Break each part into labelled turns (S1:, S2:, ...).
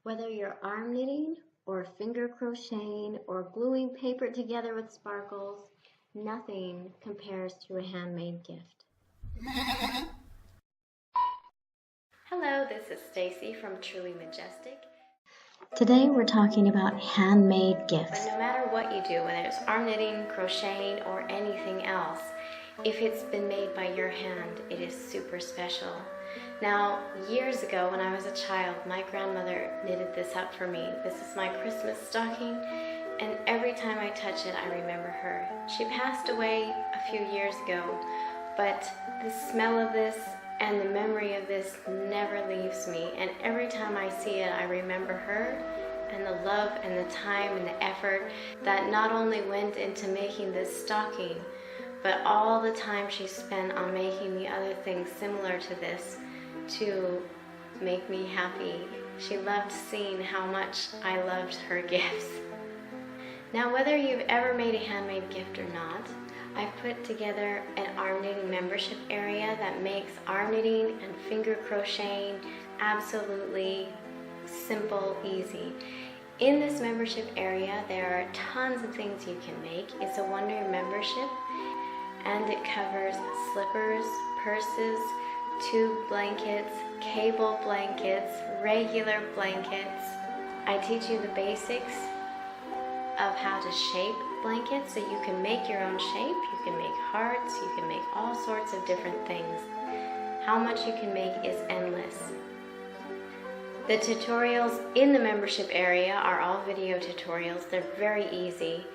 S1: Whether you're arm knitting or finger crocheting or gluing paper together with sparkles, nothing compares to a handmade gift. Hello, this is Stacy from Truly Majestic. Today we're talking about handmade gifts. But no matter what you do, whether it's arm knitting, crocheting, or anything else, if it's been made by your hand, it is super special. Now, years ago when I was a child, my grandmother knitted this up for me. This is my Christmas stocking, and every time I touch it, I remember her. She passed away a few years ago, but the smell of this and the memory of this never leaves me, and every time I see it, I remember her and the love and the time and the effort that not only went into making this stocking, but all the time she spent on making the other things similar to this to make me happy. She loved seeing how much I loved her gifts. Now, whether you've ever made a handmade gift or not, I've put together an arm knitting membership area that makes arm knitting and finger crocheting absolutely simple, easy. In this membership area, there are tons of things you can make. It's a one-year membership, and it covers slippers, purses, tube blankets, cable blankets, regular blankets. I teach you the basics of how to shape blankets so you can make your own shape. You can make hearts, you can make all sorts of different things. How much you can make is endless. The tutorials in the membership area are all video tutorials. They're very easy,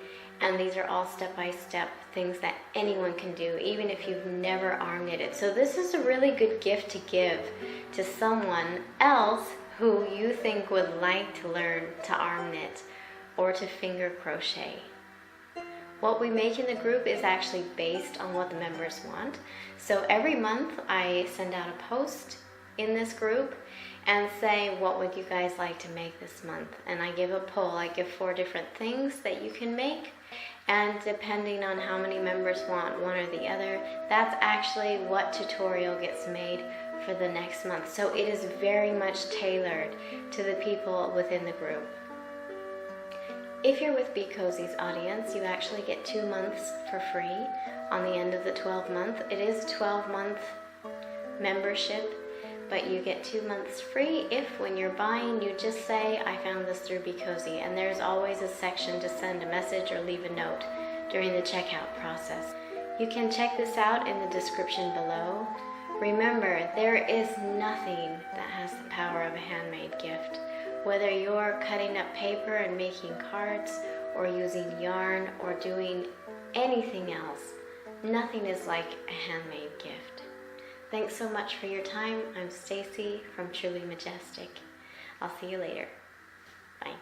S1: and these are all step-by-step things that anyone can do, even if you've never arm knitted. So this is a really good gift to give to someone else who you think would like to learn to arm knit or to finger crochet. What we make in the group is actually based on what the members want. So every month I send out a post in this group and say, what would you guys like to make this month? And I give a poll. I give 4 different things that you can make, and depending on how many members want one or the other, that's actually what tutorial gets made for the next month. So it is very much tailored to the people within the group. If you're with Be Cozy's audience, you actually get 2 months for free on the end of the 12 month. It is a 12-month membership, but you get 2 months free if when you're buying you just say, I found this through Be Cozy, and there's always a section to send a message or leave a note during the checkout process. You can check this out in the description below. Remember, there is nothing that has the power of a handmade gift. Whether you're cutting up paper and making cards, or using yarn, or doing anything else, nothing is like a handmade gift. Thanks so much for your time. I'm Stacy from Truly Majestic. I'll see you later. Bye.